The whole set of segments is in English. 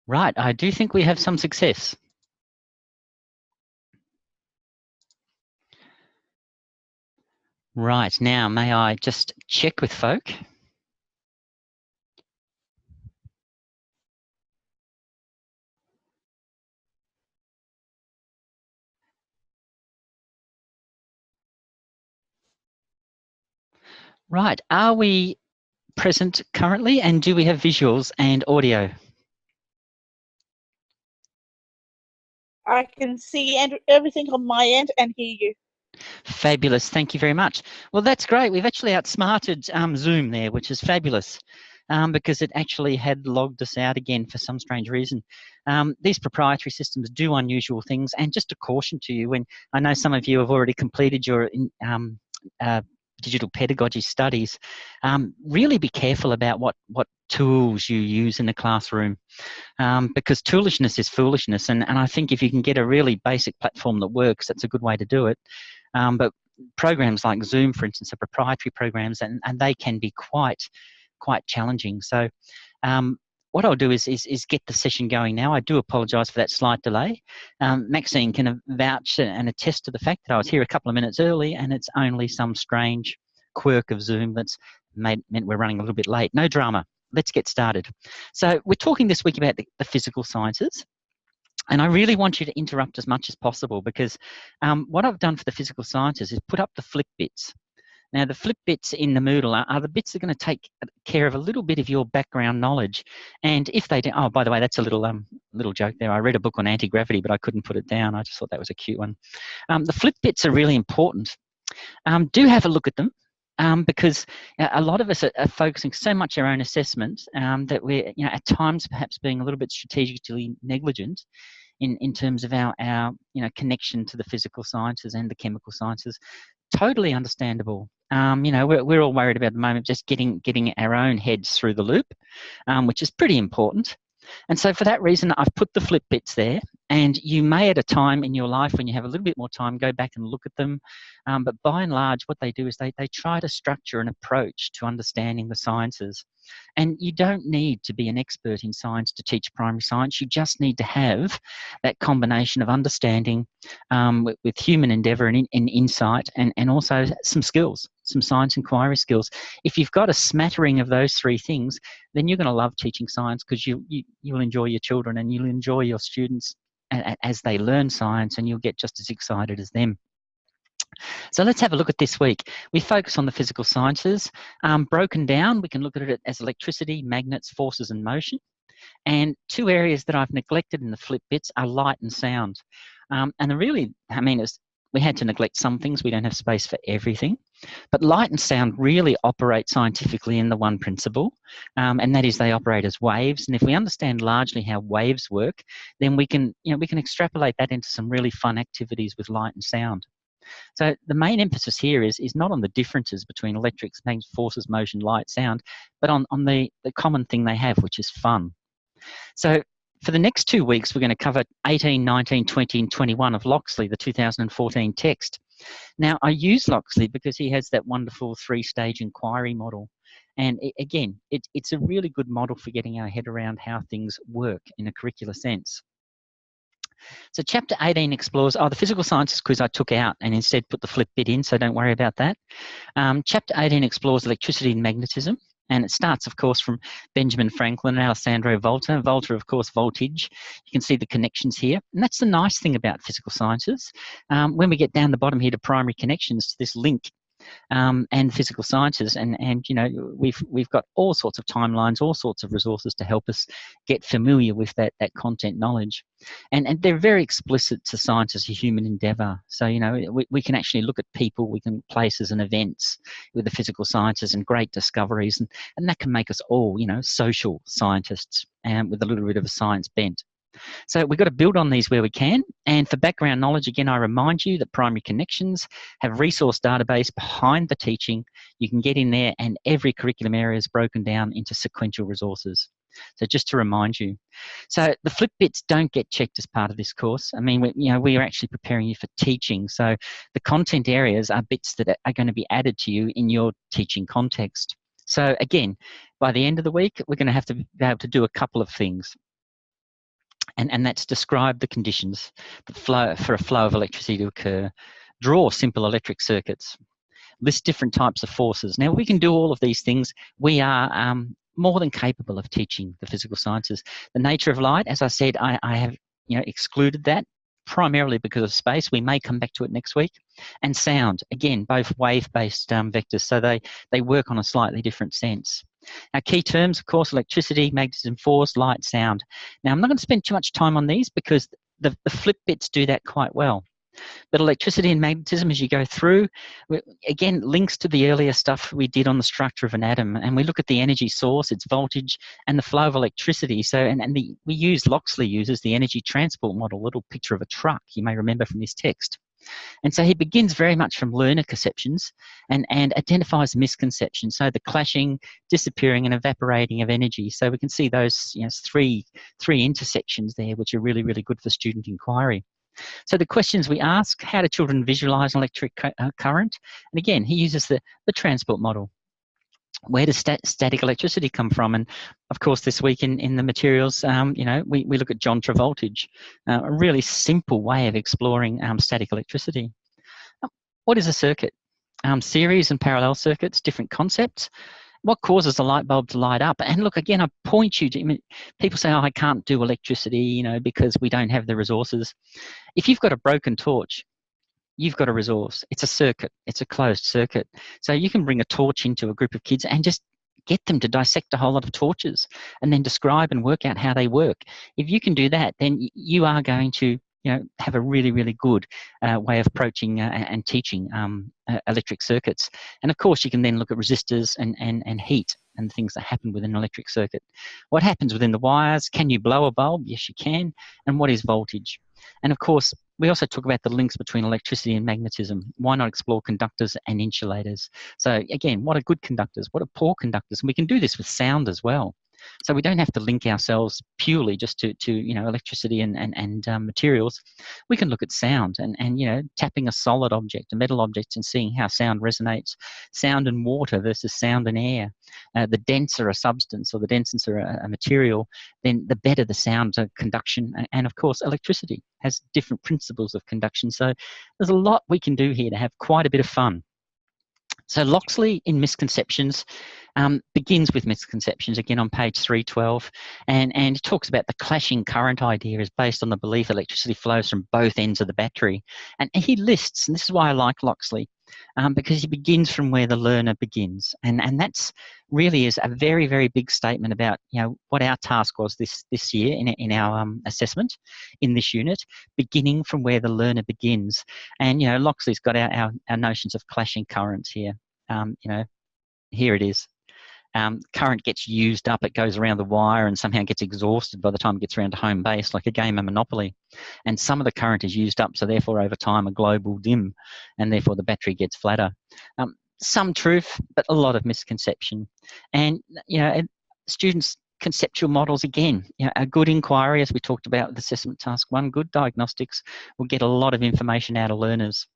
Right, I do think we have some success. Right, now may I just check with folk? Right, are we present currently, and do we have visuals and audio? I can see everything on my end and hear you. Fabulous, thank you very much. Well, that's great. We've actually outsmarted Zoom there, which is fabulous, because it actually had logged us out again for some strange reason. These proprietary systems do unusual things, and just a caution to you, when I know some of you have already completed your digital pedagogy studies, really be careful about what tools you use in the classroom, because toolishness is foolishness, and I think if you can get a really basic platform that works, that's a good way to do it. But programs like Zoom, for instance, are proprietary programs, and they can be quite challenging. So what I'll do is get the session going now. I do apologise for that slight delay. Maxine can vouch and attest to the fact that I was here a couple of minutes early, and it's only some strange quirk of Zoom that's meant we're running a little bit late. No drama. Let's get started. So we're talking this week about the physical sciences. And I really want you to interrupt as much as possible, because what I've done for the physical sciences is put up the flip bits. Now, the flip bits in the Moodle are the bits that are going to take care of a little bit of your background knowledge. And if they do, oh, by the way, that's a little joke there. I read a book on anti-gravity, but I couldn't put it down. I just thought that was a cute one. The flip bits are really important. Do have a look at them. Because a lot of us are focusing so much our own assessment that we're, at times perhaps being a little bit strategically negligent in terms of our connection to the physical sciences and the chemical sciences. Totally understandable. We're all worried about at the moment just getting our own heads through the loop, which is pretty important. And so for that reason, I've put the flip bits there, and you may at a time in your life when you have a little bit more time go back and look at them. But by and large, what they do is they try to structure an approach to understanding the sciences. And you don't need to be an expert in science to teach primary science. You just need to have that combination of understanding with human endeavour and insight, and also some skills, some science inquiry skills. If you've got a smattering of those three things, then you're going to love teaching science, because you'll enjoy your children and you'll enjoy your students as they learn science, and you'll get just as excited as them. So let's have a look at this week. We focus on the physical sciences. Broken down, we can look at it as electricity, magnets, forces, and motion. And two areas that I've neglected in the flip bits are light and sound. And we had to neglect some things. We don't have space for everything. But light and sound really operate scientifically in the one principle, and that is they operate as waves. And if we understand largely how waves work, then we can extrapolate that into some really fun activities with light and sound. So the main emphasis here is not on the differences between electrics, magnets, forces, motion, light, sound, but on the common thing they have, which is fun. So for the next 2 weeks, we're going to cover 18, 19, 20, and 21 of Loxley, the 2014 text. Now, I use Loxley because he has that wonderful 3-stage inquiry model. And again, it's a really good model for getting our head around how things work in a curricular sense. So chapter 18 explores, the physical sciences quiz I took out and instead put the flip bit in, so don't worry about that. Chapter 18 explores electricity and magnetism. And it starts, of course, from Benjamin Franklin and Alessandro Volta. Volta, of course, voltage. You can see the connections here. And that's the nice thing about physical sciences. When we get down the bottom here to primary connections to this link, and physical sciences, and we've got all sorts of timelines, all sorts of resources to help us get familiar with that content knowledge, and they're very explicit to science as a human endeavour. So we can actually look at people, we can places and events with the physical sciences and great discoveries, and that can make us all social scientists, and with a little bit of a science bent. So we've got to build on these where we can. And for background knowledge, again, I remind you that Primary Connections have resource database behind the teaching. You can get in there, and every curriculum area is broken down into sequential resources. So just to remind you. So the flip bits don't get checked as part of this course. I mean, we are actually preparing you for teaching. So the content areas are bits that are going to be added to you in your teaching context. So again, by the end of the week, we're going to have to be able to do a couple of things. And that's describe the conditions that for a flow of electricity to occur. Draw simple electric circuits. List different types of forces. Now, we can do all of these things. We are more than capable of teaching the physical sciences. The nature of light, as I said, I have excluded that primarily because of space. We may come back to it next week. And sound, again, both wave-based vectors, so they work on a slightly different sense. Our key terms, of course, electricity, magnetism, force, light, sound. Now, I'm not going to spend too much time on these because the flip bits do that quite well. But electricity and magnetism, as you go through, again, links to the earlier stuff we did on the structure of an atom. And we look at the energy source, its voltage, and the flow of electricity. So, we use Loxley uses the energy transport model, little picture of a truck, you may remember from this text. And so he begins very much from learner conceptions and identifies misconceptions. So the clashing, disappearing, and evaporating of energy. So we can see those three intersections there, which are really, really good for student inquiry. So the questions we ask: how do children visualize an electric current? And again, he uses the transport model. Where does static electricity come from? And of course, this week in the materials, we look at John Travoltage, a really simple way of exploring static electricity. What is a circuit? Series and parallel circuits, different concepts. What causes the light bulb to light up? And look, again, I point you to, people say, oh, I can't do electricity, because we don't have the resources. If you've got a broken torch, you've got a resource. It's a circuit. It's a closed circuit. So you can bring a torch into a group of kids and just get them to dissect a whole lot of torches and then describe and work out how they work. If you can do that, then you are going to have a really, really good way of approaching and teaching electric circuits. And of course, you can then look at resistors and heat and things that happen within an electric circuit. What happens within the wires? Can you blow a bulb? Yes, you can. And what is voltage? And of course, we also talk about the links between electricity and magnetism. Why not explore conductors and insulators? So again, what are good conductors? What are poor conductors? And we can do this with sound as well. So we don't have to link ourselves purely just to electricity and materials. We can look at sound and tapping a solid object, a metal object, and seeing how sound resonates. Sound in water versus sound in air. The denser a substance or the denser a material, then the better the sound conduction. And of course, electricity has different principles of conduction. So there's a lot we can do here to have quite a bit of fun. So Loxley in Misconceptions begins with misconceptions, again on page 312, and he talks about the clashing current idea is based on the belief electricity flows from both ends of the battery. And he lists, and this is why I like Loxley, because he begins from where the learner begins. And that's really is a very, very big statement about what our task was this year in our assessment in this unit, beginning from where the learner begins. And Loxley's got our notions of clashing currents here. Here it is. Current gets used up, it goes around the wire and somehow gets exhausted by the time it gets around to home base, like a game of Monopoly. And some of the current is used up, so therefore over time a globe will dim and therefore the battery gets flatter. Some truth, but a lot of misconception. And students' conceptual models, again, a good inquiry, as we talked about with assessment task 1, good diagnostics will get a lot of information out of learners.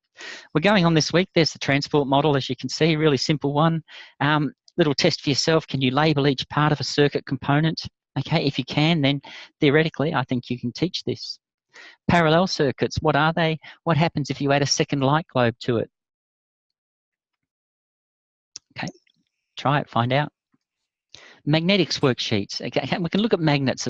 We're going on this week. There's the transport model, as you can see, really simple one. Little test for yourself. Can you label each part of a circuit component? Okay, if you can, then theoretically, I think you can teach this. Parallel circuits, what are they? What happens if you add a second light globe to it? Okay, try it, find out. Magnetics worksheets. Okay, we can look at magnets.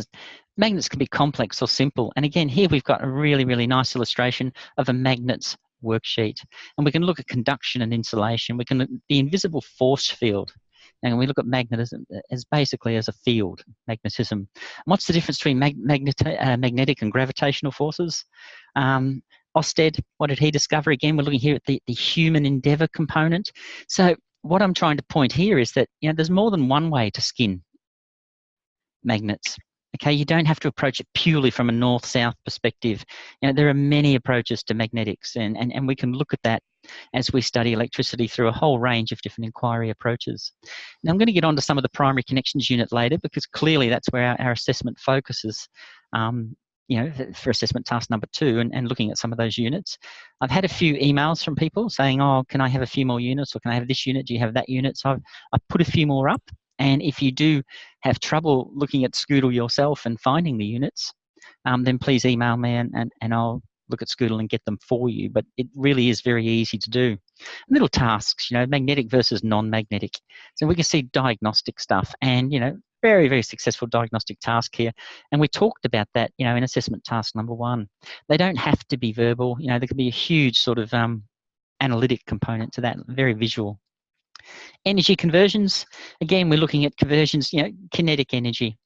Magnets can be complex or simple. And again, here we've got a really, really nice illustration of a magnets worksheet. And we can look at conduction and insulation. We can look at the invisible force field. And we look at magnetism as basically as a field, magnetism. What's the difference between magnetic and gravitational forces? Ørsted, what did he discover? Again, we're looking here at the human endeavour component. So what I'm trying to point here is that there's more than one way to skin magnets. Okay, you don't have to approach it purely from a north-south perspective. There are many approaches to magnetics, and we can look at that as we study electricity through a whole range of different inquiry approaches. Now, I'm going to get on to some of the primary connections unit later, because clearly that's where our assessment focuses, for assessment task number 2 and looking at some of those units. I've had a few emails from people saying, oh, can I have a few more units, or can I have this unit? Do you have that unit? So I've put a few more up. And if you do have trouble looking at Scoodle yourself and finding the units, then please email me and I'll look at Scoodle and get them for you. But it really is very easy to do. Little tasks, magnetic versus non-magnetic. So we can see diagnostic stuff and, very, very successful diagnostic task here. And we talked about that, in assessment task number 1. They don't have to be verbal. There can be a huge sort of analytic component to that, very visual. Energy conversions, again, we're looking at conversions, kinetic energy,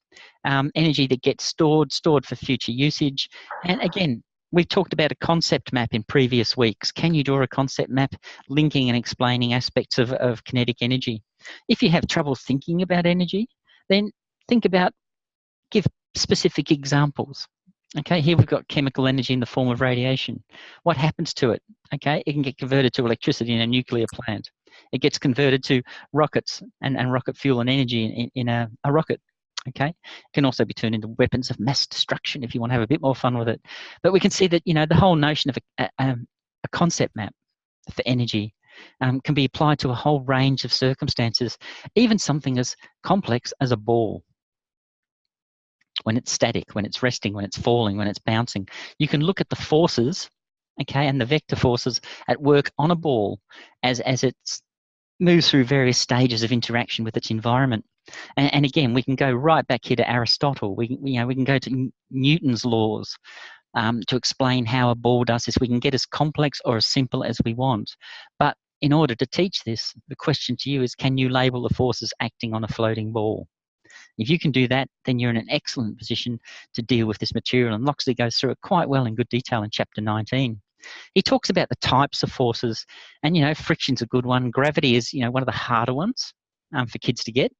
energy that gets stored for future usage. And again, we've talked about a concept map in previous weeks. Can you draw a concept map linking and explaining aspects of kinetic energy? If you have trouble thinking about energy, then give specific examples. Okay, here we've got chemical energy in the form of radiation. What happens to it? Okay, it can get converted to electricity in a nuclear plant. It gets converted to rockets and rocket fuel and energy in a rocket. Okay, it can also be turned into weapons of mass destruction if you want to have a bit more fun with it. But we can see that the whole notion of a concept map for energy can be applied to a whole range of circumstances, even something as complex as a ball. When it's static, when it's resting, when it's falling, when it's bouncing, you can look at the forces, okay, and the vector forces at work on a ball as it moves through various stages of interaction with its environment. And again, we can go right back here to Aristotle. We can go to Newton's laws to explain how a ball does this. We can get as complex or as simple as we want. But in order to teach this, the question to you is, can you label the forces acting on a floating ball? If you can do that, then you're in an excellent position to deal with this material. And Loxley goes through it quite well in good detail in chapter 19. He talks about the types of forces, and friction's a good one. Gravity is one of the harder ones for kids to get.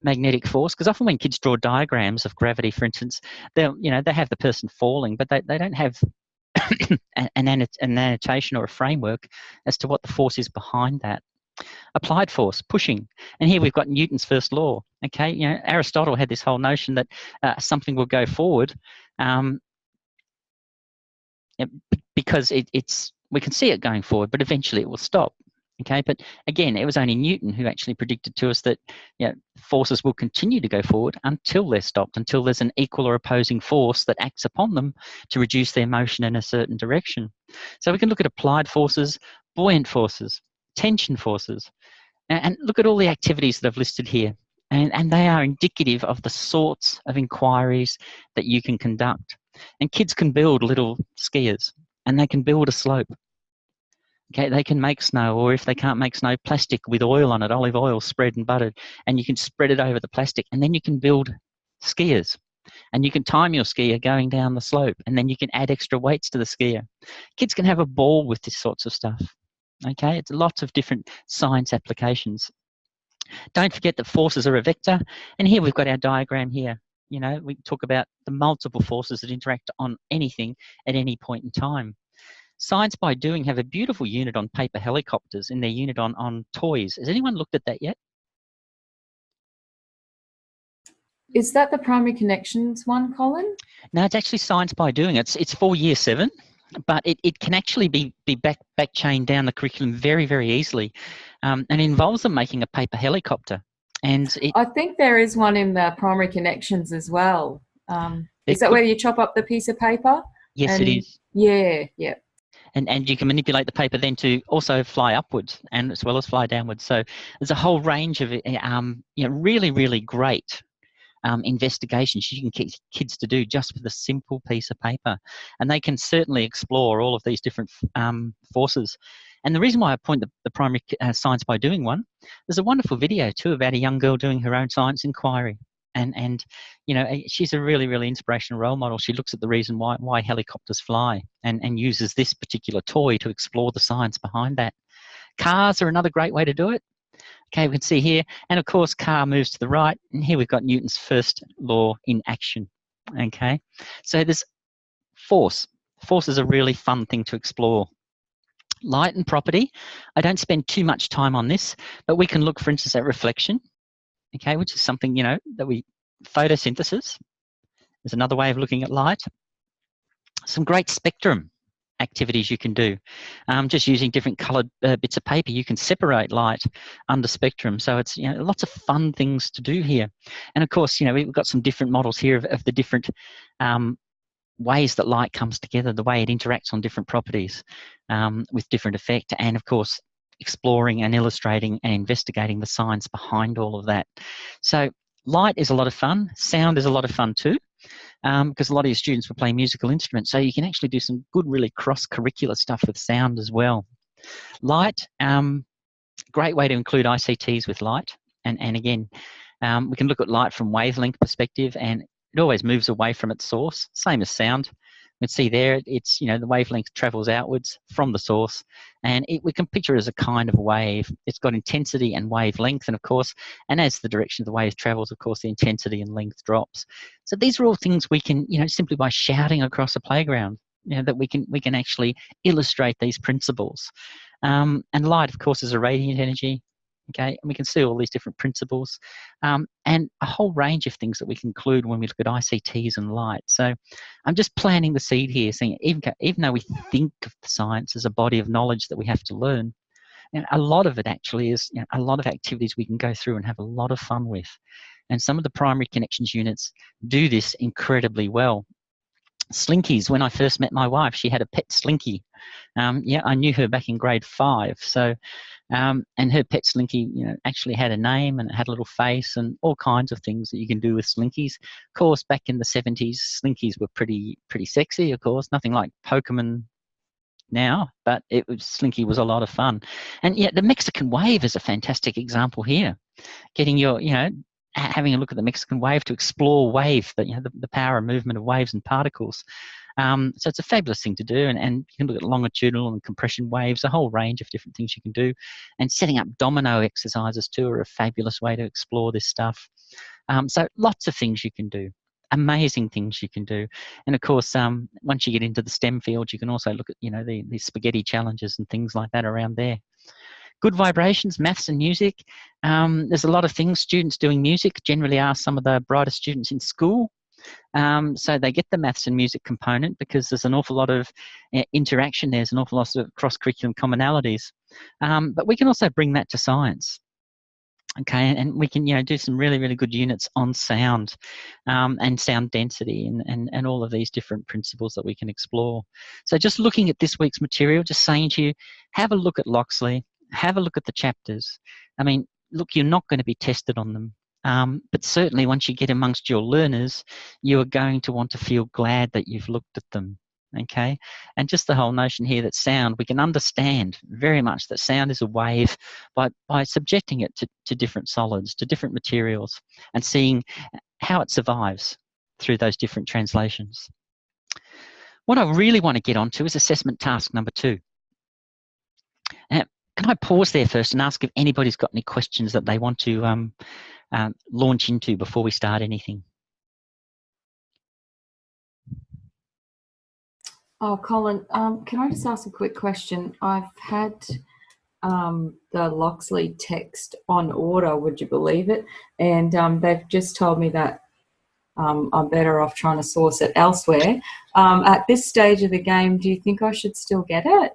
Magnetic force, because often when kids draw diagrams of gravity, for instance, they have the person falling, but they don't have an annotation or a framework as to what the force is behind that. Applied force, pushing, and here we've got Newton's first law. Okay, Aristotle had this whole notion that something will go forward because we can see it going forward, but eventually it will stop. Okay, but again, it was only Newton who actually predicted to us that forces will continue to go forward until they're stopped, until there's an equal or opposing force that acts upon them to reduce their motion in a certain direction. So we can look at applied forces, buoyant forces, tension forces, and look at all the activities that I've listed here. And they are indicative of the sorts of inquiries that you can conduct. And kids can build little skiers, and they can build a slope. Okay, they can make snow, or if they can't make snow, plastic with oil on it, olive oil spread and buttered, and you can spread it over the plastic, and then you can build skiers. And you can time your skier going down the slope, and then you can add extra weights to the skier. Kids can have a ball with this sorts of stuff. Okay, it's lots of different science applications. Don't forget that forces are a vector, and here we've got our diagram here. We talk about the multiple forces that interact on anything at any point in time. Science by Doing have a beautiful unit on paper helicopters in their unit on toys. Has anyone looked at that yet? Is that the primary connections one, Colin? No, it's actually Science by Doing. It's for year 7, but it can actually be back chained down the curriculum very, very easily, and it involves them making a paper helicopter. And I think there is one in the primary connections as well. Is that where you chop up the piece of paper? Yes, it is. Yeah. And you can manipulate the paper then to also fly upwards and as well as fly downwards. So there's a whole range of really, really great investigations you can get kids to do just with a simple piece of paper. And they can certainly explore all of these different forces. And the reason why I point the primary Science by Doing one, there's a wonderful video too about a young girl doing her own science inquiry. And she's a really, really inspirational role model. She looks at the reason why helicopters fly and uses this particular toy to explore the science behind that. Cars are another great way to do it. Okay, we can see here, and of course, car moves to the right, and here we've got Newton's first law in action. Okay, so there's force. Force is a really fun thing to explore. Light and property. I don't spend too much time on this, but we can look, for instance, at reflection. Okay, which is something, that photosynthesis is another way of looking at light. Some great spectrum activities you can do. Just using different coloured bits of paper, you can separate light under spectrum. So it's, lots of fun things to do here. And of course, we've got some different models here of the different ways that light comes together, the way it interacts on different properties with different effect, and of course exploring and illustrating and investigating the science behind all of that. So light is a lot of fun. Sound is a lot of fun too, because a lot of your students will play musical instruments, so you can actually do some good, really cross-curricular stuff with sound as well. Light, great way to include ICTs with light, and again, we can look at light from wavelength perspective, and it always moves away from its source, same as sound. You can see there, it's, the wavelength travels outwards from the source, and we can picture it as a kind of wave. It's got intensity and wavelength, and of course, and as the direction of the wave travels, of course, the intensity and length drops. So these are all things we can, simply by shouting across a playground, that we can actually illustrate these principles. And light, of course, is a radiant energy. Okay, and we can see all these different principles, and a whole range of things that we can include when we look at ICTs and light. So I'm just planting the seed here, saying even though we think of the science as a body of knowledge that we have to learn, a lot of it actually is a lot of activities we can go through and have a lot of fun with. And some of the primary connections units do this incredibly well. Slinkies, when I first met my wife, she had a pet slinky. I knew her back in grade 5. So, and her pet slinky, actually had a name and it had a little face and all kinds of things that you can do with slinkies. Of course, back in the 70s, slinkies were pretty sexy. Of course, nothing like Pokemon now, but Slinky was a lot of fun. And yeah, the Mexican wave is a fantastic example here. Getting your, having a look at the Mexican wave to explore wave, the power and movement of waves and particles. So it's a fabulous thing to do, and you can look at longitudinal and compression waves, a whole range of different things you can do. And setting up domino exercises too are a fabulous way to explore this stuff. So lots of things you can do. Amazing things you can do. And of course, once you get into the STEM field, you can also look at, the spaghetti challenges and things like that around there. Good vibrations, maths and music. There's a lot of things. Students doing music generally are some of the brightest students in school. So they get the maths and music component because there's an awful lot of interaction. There's an awful lot of cross-curriculum commonalities. But we can also bring that to science. Okay, and we can do some really, really good units on sound and sound density and all of these different principles that we can explore. So just looking at this week's material, just saying to you, have a look at Loxley, have a look at the chapters. I mean, look, you're not going to be tested on them. But certainly once you get amongst your learners, you are going to want to feel glad that you've looked at them. Okay, and just the whole notion here that sound, we can understand very much that sound is a wave by subjecting it to different solids, to different materials, and seeing how it survives through those different translations. What I really want to get onto is assessment task number 2. Now, can I pause there first and ask if anybody's got any questions that they want to launch into before we start anything? Oh, Colin, can I just ask a quick question? I've had the Loxley text on order, would you believe it? And they've just told me that I'm better off trying to source it elsewhere. At this stage of the game, do you think I should still get it?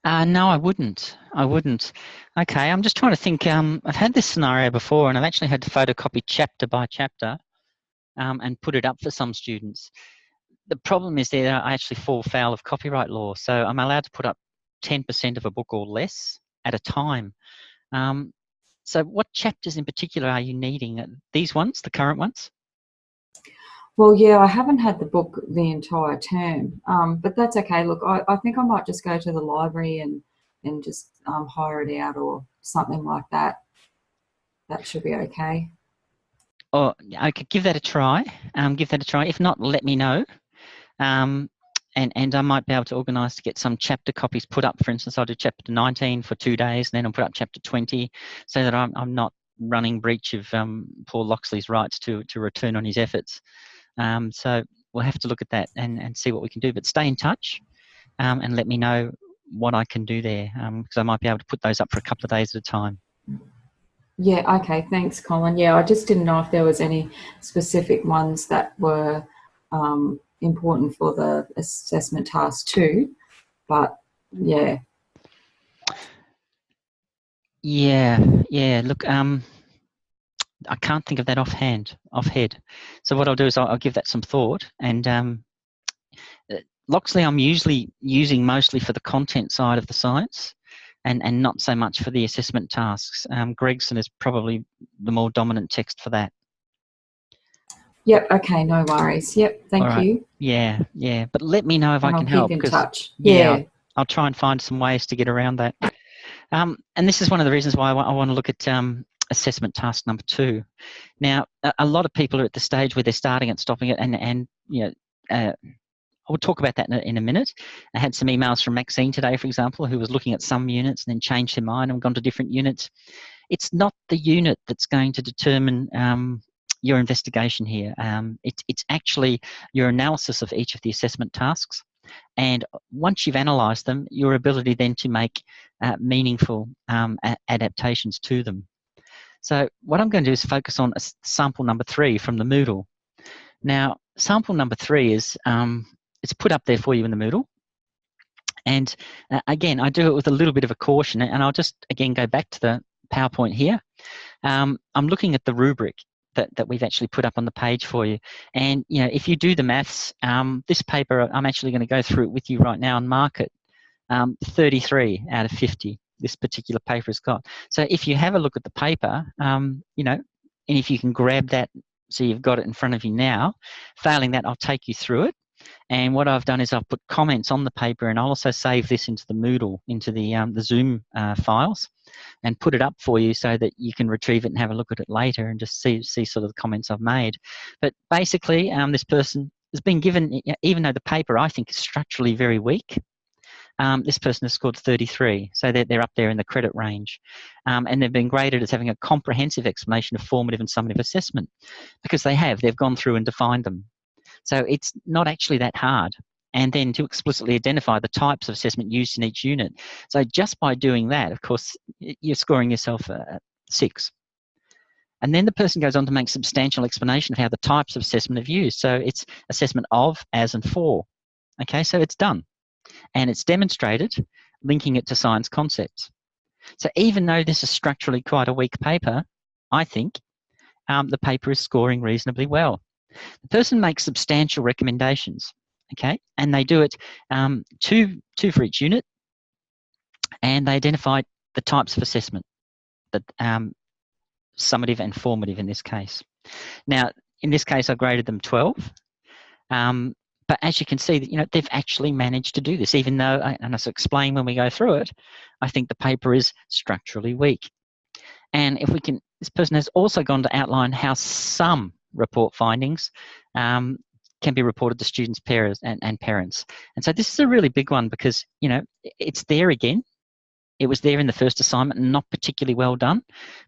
No, I wouldn't. Okay, I'm just trying to think. I've had this scenario before, and I've actually had to photocopy chapter by chapter and put it up for some students. The problem is that I actually fall foul of copyright law, so I'm allowed to put up 10% of a book or less at a time. So what chapters in particular are you needing? These ones, the current ones? Well, yeah, I haven't had the book the entire term, but that's okay. Look, I think I might just go to the library and just hire it out or something like that. That should be okay. Or I could give that a try. If not, let me know. And I might be able to organise to get some chapter copies put up. For instance, I'll do chapter 19 for 2 days, and then I'll put up chapter 20, so that I'm not running breach of Paul Loxley's rights to return on his efforts. So we'll have to look at that and see what we can do. But stay in touch and let me know what I can do there, because I might be able to put those up for a couple of days at a time. Yeah, okay, thanks, Colin. Yeah, I just didn't know if there was any specific ones that were important for the assessment task too, but yeah. Yeah, look, I can't think of that offhand. So what I'll do is I'll give that some thought, and Loxley I'm usually using mostly for the content side of the science, and not so much for the assessment tasks. Gregson is probably the more dominant text for that. Yep. Okay. No worries. Yep. Thank All right. you. Yeah, yeah. But let me know if I And can I'll help. keep in Because touch. yeah, Yeah. I'll try and find some ways to get around that. And this is one of the reasons why I want to look at assessment task number 2. Now, a lot of people are at the stage where they're starting it, stopping it, and you know, we'll talk about that in a minute. I had some emails from Maxine today, for example, who was looking at some units and then changed her mind and gone to different units. It's not the unit that's going to determine your investigation here. It's actually your analysis of each of the assessment tasks. And once you've analysed them, your ability then to make meaningful adaptations to them. So what I'm going to do is focus on sample number 3 from the Moodle. Now, sample number 3 is it's put up there for you in the Moodle. And again, I do it with a little bit of a caution, and I'll just again go back to the PowerPoint here. I'm looking at the rubric that we've actually put up on the page for you. And you know, if you do the maths, this paper, I'm actually going to go through it with you right now and mark it 33 out of 50. This particular paper has got. So if you have a look at the paper, you know, and if you can grab that, so you've got it in front of you now. Failing that, I'll take you through it. And what I've done is I've put comments on the paper, and I'll also save this into the Moodle, into the Zoom files, and put it up for you so that you can retrieve it and have a look at it later and just see sort of the comments I've made. But basically, this person has been given, even though the paper I think is structurally very weak, this person has scored 33, so they're up there in the credit range. And they've been graded as having a comprehensive explanation of formative and summative assessment, because they've gone through and defined them. So it's not actually that hard. And then to explicitly identify the types of assessment used in each unit. So just by doing that, of course, you're scoring yourself 6. And then the person goes on to make substantial explanation of how the types of assessment are used. So it's assessment of, as, and for. Okay, so it's done. And it's demonstrated, linking it to science concepts. So even though this is structurally quite a weak paper, I think the paper is scoring reasonably well. The person makes substantial recommendations, okay, and they do it two for each unit, and they identify the types of assessment, that summative and formative in this case. Now, in this case, I graded them 12, but as you can see, you know, they've actually managed to do this, even though, and as I explain when we go through it, I think the paper is structurally weak. And if we can, this person has also gone to outline how some report findings can be reported to students, parents, and parents. And so this is a really big one because, you know, it's there again. It was there in the first assignment and not particularly well done.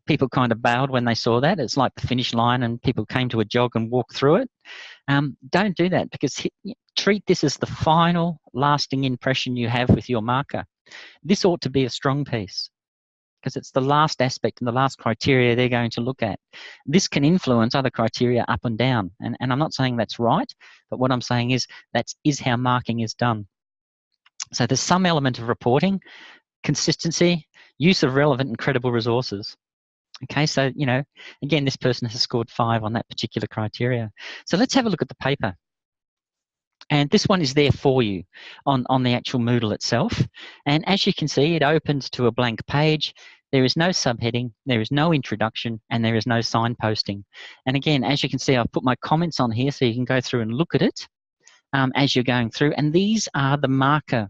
People kind of bailed when they saw that. It's like the finish line and people came to a jog and walked through it. Don't do that, because treat this as the final lasting impression you have with your marker. This ought to be a strong piece, because it's the last aspect and the last criteria they're going to look at. This can influence other criteria up and down. And I'm not saying that's right, but what I'm saying is that is how marking is done. So there's some element of reporting, consistency, use of relevant and credible resources. Okay, so, you know, again, this person has scored 5 on that particular criteria. So let's have a look at the paper. And this one is there for you on the actual Moodle itself. And as you can see, it opens to a blank page. There is no subheading, there is no introduction, and there is no signposting. And again, as you can see, I've put my comments on here so you can go through and look at it as you're going through. And these are the marker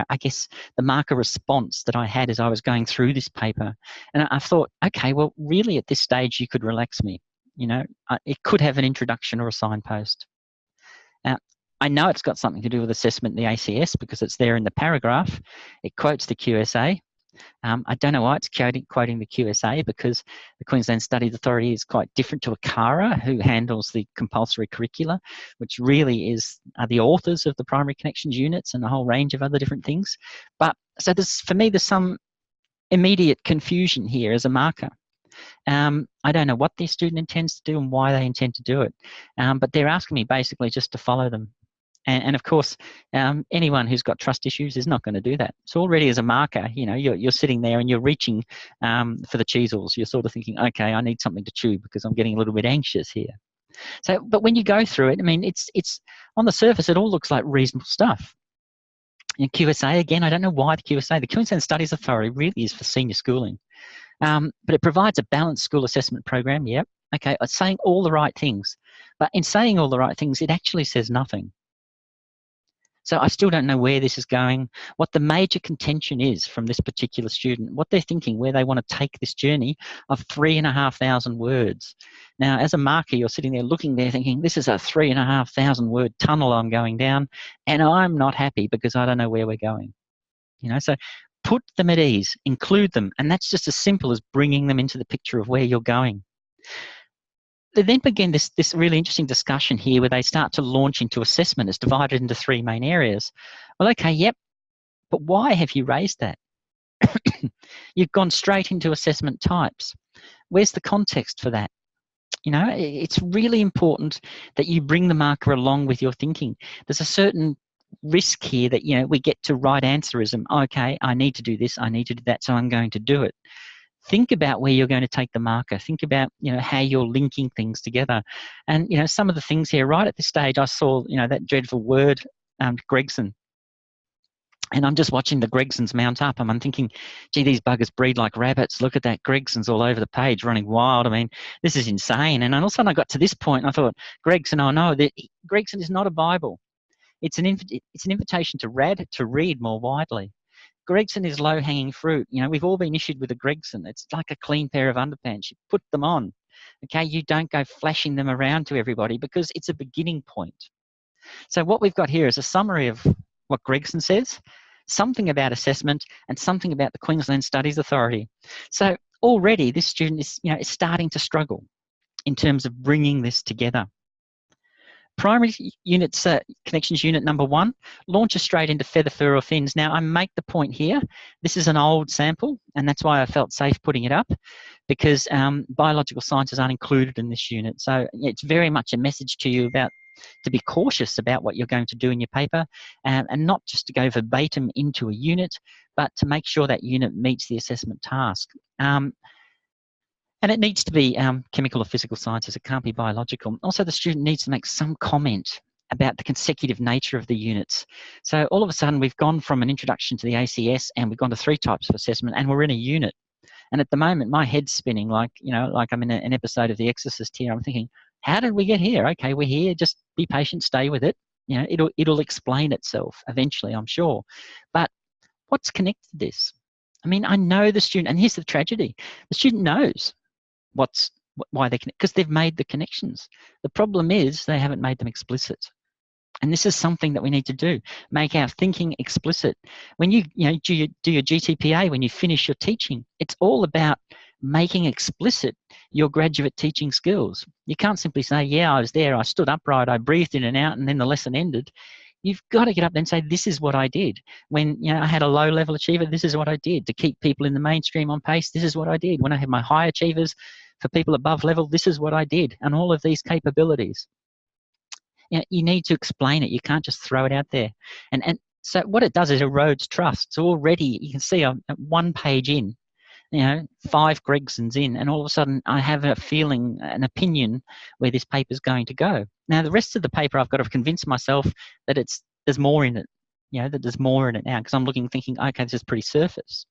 I guess the marker response that I had as I was going through this paper. And I thought, okay, well, really at this stage you could relax me. You know, it could have an introduction or a signpost. I know it's got something to do with assessment in the ACS because it's there in the paragraph. It quotes the QSA. I don't know why it's quoting the QSA, because the Queensland Studies Authority is quite different to ACARA, who handles the compulsory curricula, which really are the authors of the primary connections units and a whole range of other different things. But so for me, there's some immediate confusion here as a marker. I don't know what the student intends to do and why they intend to do it, but they're asking me basically just to follow them. And of course, anyone who's got trust issues is not going to do that. So already as a marker, you know, you're sitting there and you're reaching for the cheesels. You're sort of thinking, okay, I need something to chew because I'm getting a little bit anxious here. So, but when you go through it, I mean, it's on the surface, it all looks like reasonable stuff. And QSA, again, I don't know why the QSA, the Queensland Studies Authority really is for senior schooling. But it provides a balanced school assessment program, yep. Okay, it's saying all the right things. But in saying all the right things, it actually says nothing. So I still don't know where this is going, what the major contention is from this particular student, what they're thinking, where they want to take this journey of 3,500 words. Now, as a marker, you're sitting there looking there thinking, this is a 3,500 word tunnel I'm going down, and I'm not happy because I don't know where we're going. So put them at ease, include them, and that's just as simple as bringing them into the picture of where you're going. They then begin this really interesting discussion here where they start to launch into assessment. It's divided into 3 main areas. Well, okay, yep, but why have you raised that? You've gone straight into assessment types. Where's the context for that? It's really important that you bring the marker along with your thinking. There's a certain risk here that, we get to right answerism. Okay, I need to do this, I need to do that, so I'm going to do it. Think about where you're going to take the marker. Think about, how you're linking things together. And, some of the things here, right at this stage, I saw, that dreadful word, Gregson. And I'm just watching the Gregsons mount up, and I'm thinking, gee, these buggers breed like rabbits. Look at that, Gregsons all over the page running wild. I mean, this is insane. And all of a sudden I got to this point, and I thought, Gregson, oh no, Gregson is not a Bible. It's an invitation to read more widely. Gregson is low-hanging fruit. We've all been issued with a Gregson. It's like a clean pair of underpants. You put them on. Okay, you don't go flashing them around to everybody because it's a beginning point. So what we've got here is a summary of what Gregson says, something about assessment, and something about the Queensland Studies Authority. So already this student is starting to struggle in terms of bringing this together. Primary units, connections unit number 1, launches straight into feather, fur or fins. Now, I make the point here, this is an old sample, and that's why I felt safe putting it up, because biological sciences aren't included in this unit. So it's very much a message to you about to be cautious about what you're going to do in your paper, and not just to go verbatim into a unit, but to make sure that unit meets the assessment task. And it needs to be chemical or physical sciences. It can't be biological. Also, the student needs to make some comment about the consecutive nature of the units. So all of a sudden, we've gone from an introduction to the ACS, and we've gone to 3 types of assessment, and we're in a unit. And at the moment, my head's spinning like I'm in an episode of The Exorcist here. I'm thinking, how did we get here? Okay, we're here. Just be patient. Stay with it. It'll explain itself eventually, I'm sure. But what's connected to this? I mean, I know the student, and here's the tragedy. The student knows why they connect, because they've made the connections. The problem is they haven't made them explicit. And this is something that we need to do, make our thinking explicit. When you do your GTPA, when you finish your teaching, it's all about making explicit your graduate teaching skills. You can't simply say, yeah, I was there, I stood upright, I breathed in and out, and then the lesson ended. You've got to get up there and say, this is what I did. When I had a low-level achiever, this is what I did. To keep people in the mainstream on pace, this is what I did. When I had my high achievers, for people above level, this is what I did. And all of these capabilities. You need to explain it. You can't just throw it out there. And so what it does is erodes trust. So already you can see I'm 1 page in, 5 Gregsons in, and all of a sudden I have a feeling, an opinion where this paper's going to go. Now the rest of the paper, I've got to convince myself that there's more in it, that there's more in it now, because I'm thinking, okay, this is pretty surface.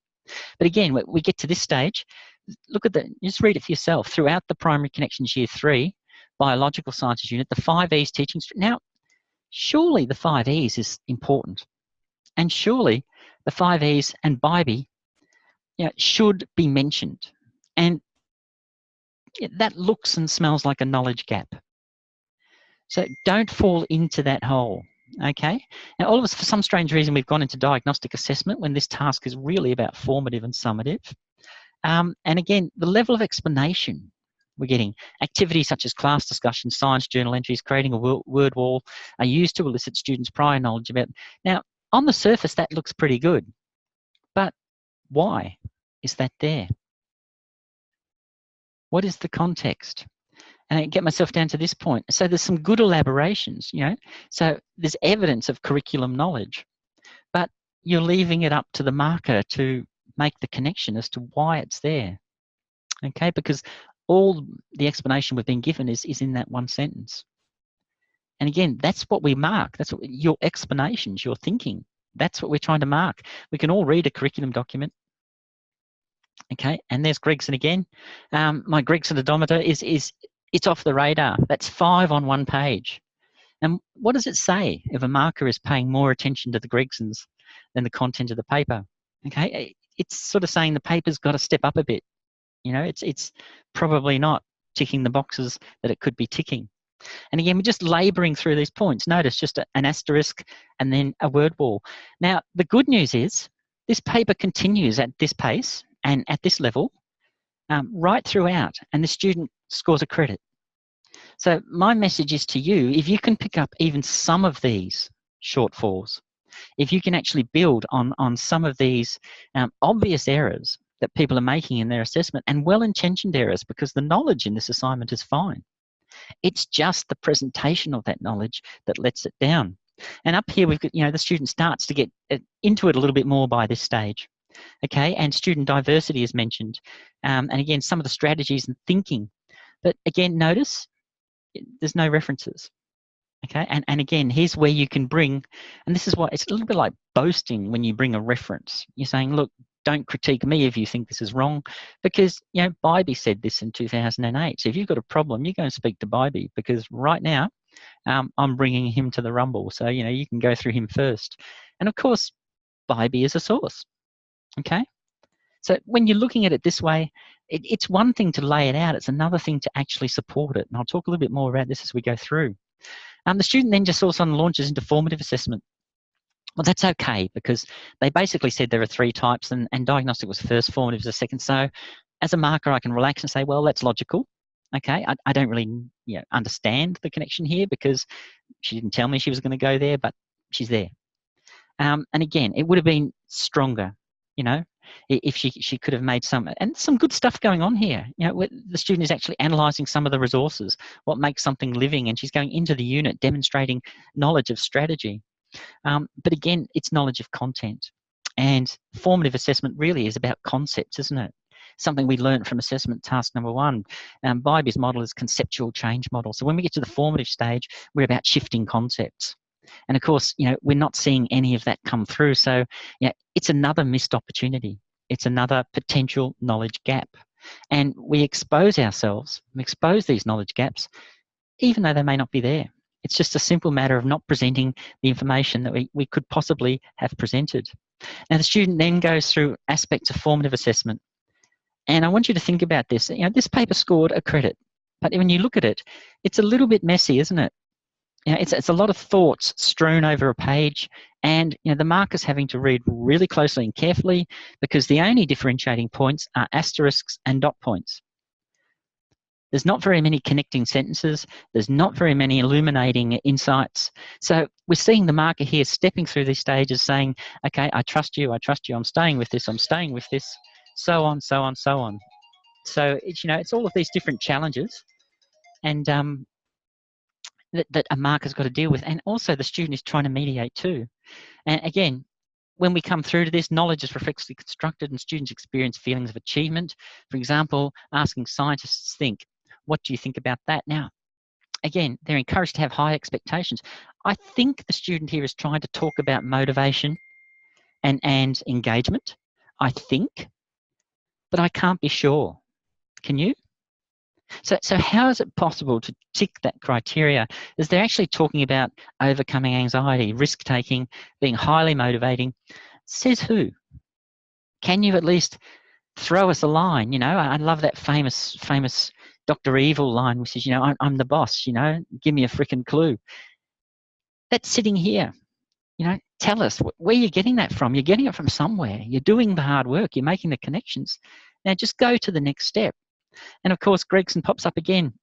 But again, we get to this stage, look at just read it for yourself. Throughout the primary connections year 3, biological sciences unit, the 5 E's teaching. Now, surely the 5 E's is important. And surely the 5 E's and BIBE should be mentioned. And that looks and smells like a knowledge gap. So don't fall into that hole, okay? Now, all of us, for some strange reason, we've gone into diagnostic assessment when this task is really about formative and summative. And again, the level of explanation we're getting, activities such as class discussions, science journal entries, creating a word wall are used to elicit students' prior knowledge about. Now, on the surface, that looks pretty good. But why is that there? What is the context? And I get myself down to this point. So there's some good elaborations, So there's evidence of curriculum knowledge. But you're leaving it up to the marker to make the connection as to why it's there. Okay, because all the explanation we've been given is in that one sentence. And again, that's what we mark. That's what, your explanations, your thinking. That's what we're trying to mark. We can all read a curriculum document. Okay, and there's Gregson again. My Gregson odometer it's off the radar. That's 5 on one page. And what does it say if a marker is paying more attention to the Gregsons than the content of the paper? Okay, it's sort of saying the paper's got to step up a bit. You know, it's probably not ticking the boxes that it could be ticking. And again, we're just labouring through these points. Notice just an asterisk and then a word wall. Now, the good news is this paper continues at this pace and at this level right throughout, and the student scores a credit. So my message is to you, if you can pick up even some of these shortfalls, if you can actually build on some of these obvious errors that people are making in their assessment, and well-intentioned errors, because the knowledge in this assignment is fine. It's just the presentation of that knowledge that lets it down. And up here, we've got, the student starts to get into it a little bit more by this stage. Okay, and student diversity is mentioned. And again, some of the strategies and thinking. But again, notice there's no references. Okay, and again, here's where you can bring, and this is what, it's a little bit like boasting when you bring a reference. You're saying, look, don't critique me if you think this is wrong, because, Bybee said this in 2008. So if you've got a problem, you go and speak to Bybee, because right now, I'm bringing him to the rumble. So, you can go through him first. And of course, Bybee is a source. Okay? So when you're looking at it this way, it's one thing to lay it out. It's another thing to actually support it. And I'll talk a little bit more about this as we go through. The student then just also launches into formative assessment. Well, that's okay, because they basically said there are 3 types, and diagnostic was first, formative was the second. So as a marker, I can relax and say, well, that's logical. Okay, I don't really understand the connection here, because she didn't tell me she was going to go there, but she's there. And again, it would have been stronger, if she could have made some good stuff going on here. The student is actually analysing some of the resources, what makes something living, and she's going into the unit demonstrating knowledge of strategy. But again, it's knowledge of content. And formative assessment really is about concepts, isn't it? Something we learned from assessment task number 1. Bybee's model is conceptual change model. So when we get to the formative stage, we're about shifting concepts. And of course, we're not seeing any of that come through. So it's another missed opportunity. It's another potential knowledge gap. And we expose ourselves, we expose these knowledge gaps, even though they may not be there. It's just a simple matter of not presenting the information that we could possibly have presented. Now, the student then goes through aspects of formative assessment. And I want you to think about this. This paper scored a credit. But when you look at it, it's a little bit messy, isn't it? It's a lot of thoughts strewn over a page, and the marker's having to read really closely and carefully, because the only differentiating points are asterisks and dot points. There's not very many connecting sentences. There's not very many illuminating insights. So we're seeing the marker here stepping through these stages saying, okay, I trust you, I'm staying with this, so on, so on, so on. So it's all of these different challenges, and that a marker's got to deal with. And also the student is trying to mediate too. And again, when we come through to this, knowledge is reflexively constructed and students experience feelings of achievement. For example, asking scientists think, what do you think about that? Now, again, they're encouraged to have high expectations. I think the student here is trying to talk about motivation and engagement, I think, but I can't be sure. Can you? So how is it possible to tick that criteria? Is they're actually talking about overcoming anxiety, risk-taking, being highly motivating. Says who? Can you at least throw us a line? I love that famous Dr. Evil line, which is, I'm the boss, give me a frickin' clue. That's sitting here. Tell us where you're getting that from. You're getting it from somewhere. You're doing the hard work. You're making the connections. Now just go to the next step. And of course, Gregson pops up again.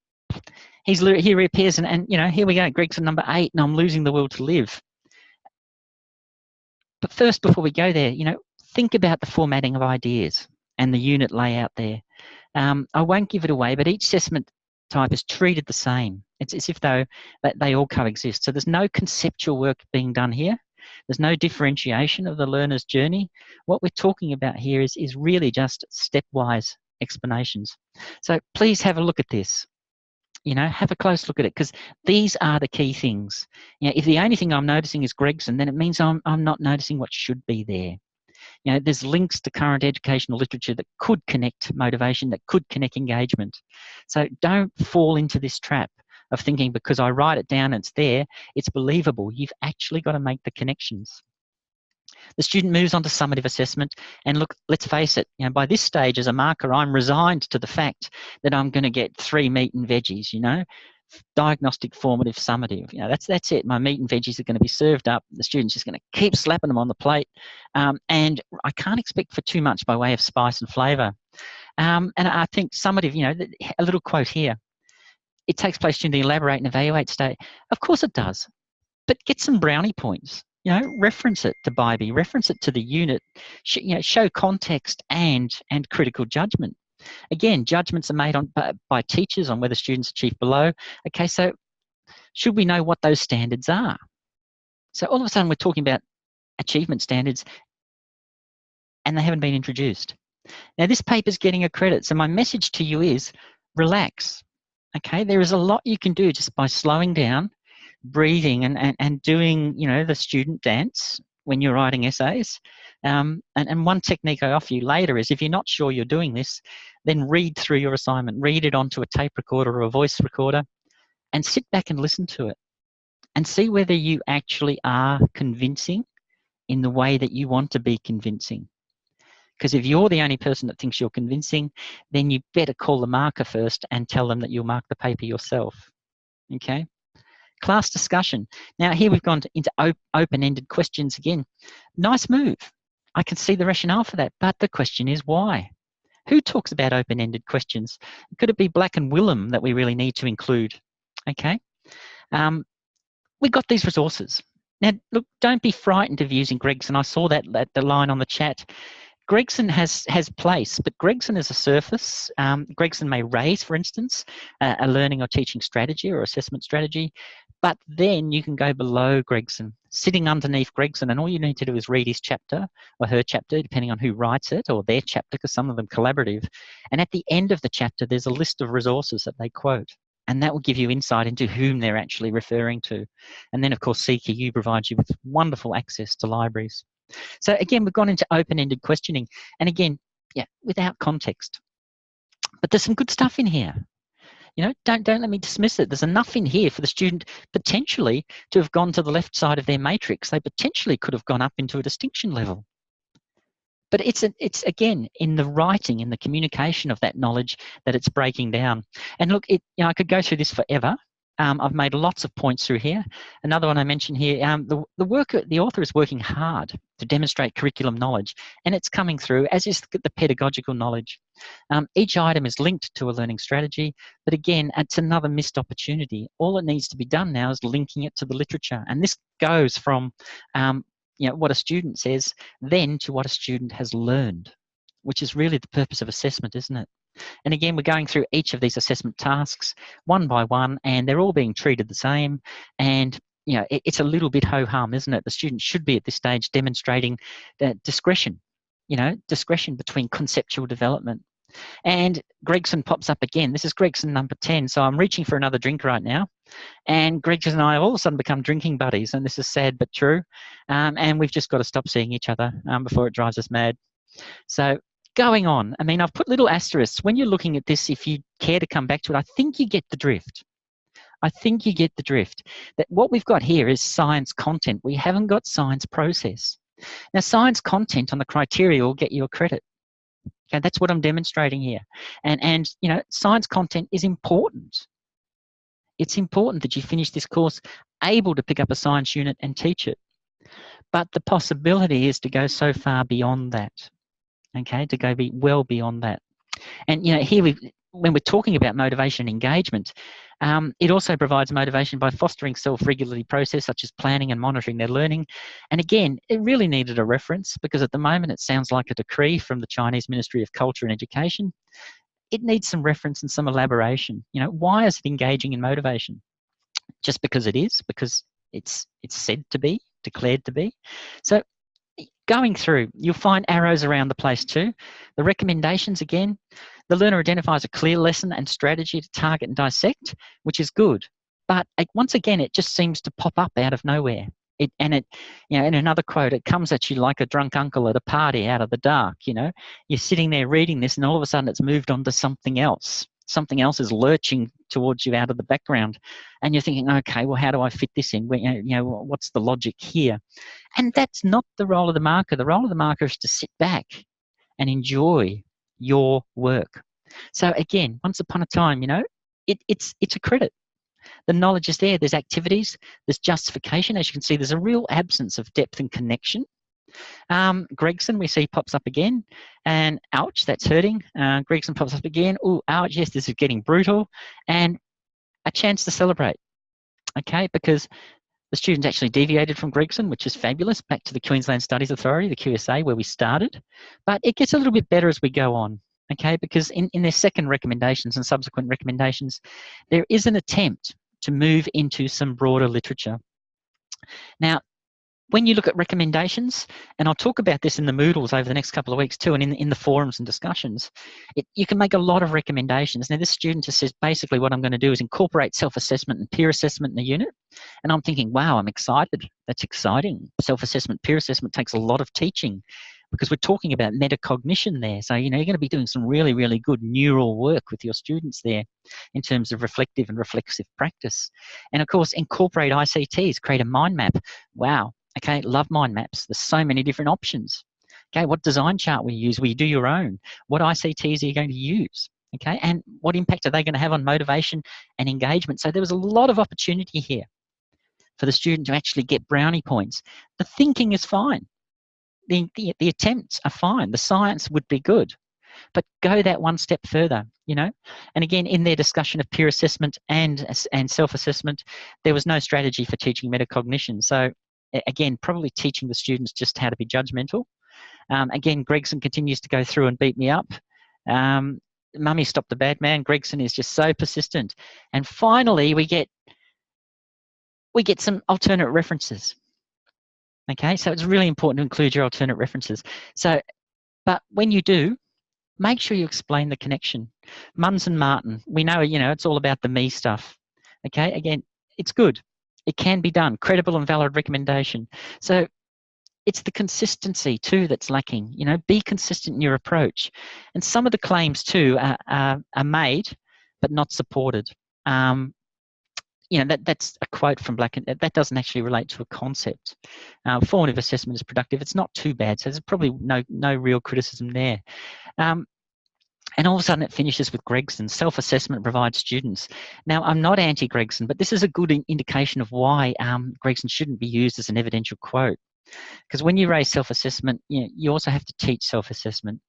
He reappears, and here we go, Gregson number 8, and I'm losing the will to live. But first, before we go there, think about the formatting of ideas and the unit layout there. I won't give it away, but each assessment type is treated the same. It's as if though that they all coexist. So there's no conceptual work being done here. There's no differentiation of the learner's journey. What we're talking about here is really just stepwise explanations. So please have a look at this. Have a close look at it, because these are the key things. If the only thing I'm noticing is Gregson, then it means I'm not noticing what should be there. There's links to current educational literature that could connect motivation, that could connect engagement. So don't fall into this trap of thinking because I write it down and it's there, it's believable. You've actually got to make the connections. The student moves on to summative assessment, and look, let's face it, by this stage as a marker, I'm resigned to the fact that I'm going to get 3 meat and veggies, diagnostic, formative, summative. That's it. My meat and veggies are going to be served up. The student's just going to keep slapping them on the plate, and I can't expect for too much by way of spice and flavour. And I think summative, a little quote here. It takes place during the elaborate and evaluate stage. Of course it does, but get some brownie points. Reference it to Bybee, reference it to the unit, show context and critical judgment. Again, judgments are made by teachers on whether students achieve below. Okay, so should we know what those standards are? So all of a sudden we're talking about achievement standards and they haven't been introduced. Now this paper's getting a credit, so my message to you is relax. Okay, there is a lot you can do just by slowing down, breathing and doing, the student dance when you're writing essays. And one technique I offer you later is if you're not sure you're doing this, then read through your assignment, read it onto a tape recorder or a voice recorder and sit back and listen to it and see whether you actually are convincing in the way that you want to be convincing. Because if you're the only person that thinks you're convincing, then you better call the marker first and tell them that you'll mark the paper yourself. Okay? Class discussion. Now here we've gone into open-ended questions again. Nice move. I can see the rationale for that, but the question is why? Who talks about open-ended questions? Could it be Black and Willem that we really need to include? Okay. We got these resources. Now, look, don't be frightened of using Gregson. I saw that the line on the chat. Gregson has place, but Gregson is a surface. Gregson may raise, for instance, a learning or teaching strategy or assessment strategy, but then you can go below Gregson, sitting underneath Gregson, and all you need to do is read his chapter or her chapter, depending on who writes it, or their chapter, because some of them collaborative. And at the end of the chapter, there's a list of resources that they quote, and that will give you insight into whom they're actually referring to. And then, of course, CQU provides you with wonderful access to libraries. So again, we've gone into open-ended questioning, and again, without context. But there's some good stuff in here. Don't let me dismiss it. There's enough in here for the student potentially to have gone to the left side of their matrix. They potentially could have gone up into a distinction level. But it's again in the writing, in the communication of that knowledge that it's breaking down. And look, I could go through this forever. I've made lots of points through here. Another one I mentioned here, the author is working hard to demonstrate curriculum knowledge, and it's coming through, as is the pedagogical knowledge. Each item is linked to a learning strategy, but again, it's another missed opportunity. All that needs to be done now is linking it to the literature, and this goes from what a student says then to what a student has learned, which is really the purpose of assessment, isn't it? And again, we're going through each of these assessment tasks one by one, and they're all being treated the same. And it's a little bit ho-hum, isn't it? The student should be at this stage demonstrating discretion, discretion between conceptual development. And Gregson pops up again. This is Gregson number 10. So I'm reaching for another drink right now. And Gregson and I have all of a sudden become drinking buddies. And this is sad but true. And we've just got to stop seeing each other before it drives us mad. So going on, I mean, I've put little asterisks. When you're looking at this, if you care to come back to it, I think you get the drift. I think you get the drift. That what we've got here is science content. We haven't got science process. Now, science content on the criteria will get you a credit. Okay, that's what I'm demonstrating here. And science content is important. It's important that you finish this course able to pick up a science unit and teach it. But the possibility is to go so far beyond that. Okay, to go well beyond that. And here when we're talking about motivation and engagement, it also provides motivation by fostering self-regulatory process such as planning and monitoring their learning. And again, it really needed a reference because at the moment it sounds like a decree from the Chinese Ministry of Culture and Education. It needs some reference and some elaboration. Why is it engaging in motivation? Just because it is, because it's said to be, declared to be. So going through, you'll find arrows around the place too. The recommendations, again, The learner identifies a clear lesson and strategy to target and dissect, which is good. But once again, it just seems to pop up out of nowhere. In another quote, it comes at you like a drunk uncle at a party out of the dark. You're sitting there reading this, and all of a sudden it's moved on to something else. Something else is lurching towards you out of the background, and you're thinking, okay, well, how do I fit this in? What's the logic here? And that's not the role of the marker. The role of the marker is to sit back and enjoy your work. So again, once upon a time, it's a credit. The knowledge is there. There's activities. There's justification. As you can see, there's a real absence of depth and connection. Gregson, we see, pops up again. And ouch, that's hurting. Gregson pops up again. Oh, ouch, yes, this is getting brutal. And a chance to celebrate, okay, because the students actually deviated from Gregson, which is fabulous, back to the Queensland Studies Authority, the QSA, where we started. But it gets a little bit better as we go on, okay, because in their second recommendations and subsequent recommendations, there is an attempt to move into some broader literature. Now, when you look at recommendations, and I'll talk about this in the Moodles over the next couple of weeks too, and in the forums and discussions, you can make a lot of recommendations. Now, this student just says, basically what I'm going to do is incorporate self-assessment and peer assessment in the unit. And I'm thinking, wow, I'm excited. That's exciting. Self-assessment, peer assessment takes a lot of teaching, because we're talking about metacognition there. So, you're going to be doing some really, really good neural work with your students there in terms of reflective and reflexive practice. And of course, incorporate ICTs, create a mind map. Wow. Okay, love mind maps. There's so many different options. Okay, what design chart will you use? Will you do your own? What ICTs are you going to use? Okay, and what impact are they going to have on motivation and engagement? So there was a lot of opportunity here for the student to actually get brownie points. The thinking is fine. The attempts are fine. The science would be good. But go that one step further, And again, in their discussion of peer assessment and self-assessment, there was no strategy for teaching metacognition. So again, probably teaching the students just how to be judgmental. Again, Gregson continues to go through and beat me up. Mummy, stop the bad man. Gregson is just so persistent. And finally, we get some alternate references. Okay, so it's really important to include your alternate references. So, but when you do, make sure you explain the connection. Munns and Martin, we know, it's all about the me stuff. Okay, again, it's good. It can be done. Credible and valid recommendation. So it's the consistency too that's lacking. Be consistent in your approach. And some of the claims too are made but not supported. That's a quote from Black, and that doesn't actually relate to a concept. Formative assessment is productive. It's not too bad, so there's probably no real criticism there. And all of a sudden it finishes with Gregson. Self-assessment provides students. Now, I'm not anti-Gregson, but this is a good indication of why Gregson shouldn't be used as an evidential quote. Because when you raise self-assessment, you also have to teach self-assessment.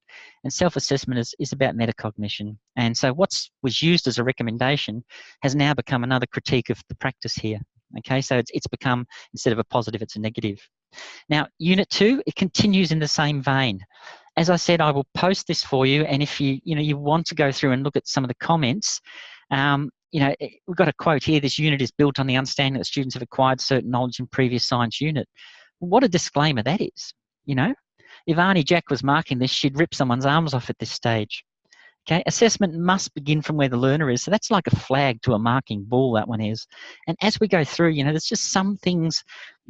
And self-assessment is about metacognition. And so what was used as a recommendation has now become another critique of the practice here. Okay, so it's become, instead of a positive, it's a negative. Now, Unit 2, it continues in the same vein. As I said, I will post this for you, and if you want to go through and look at some of the comments, we've got a quote here: "This unit is built on the understanding that students have acquired certain knowledge in previous science unit." What a disclaimer that is. If Arnie Jack was marking this, she'd rip someone's arms off at this stage. Okay, assessment must begin from where the learner is. So that's like a flag to a marking bull, that one is. And as we go through, there's just some things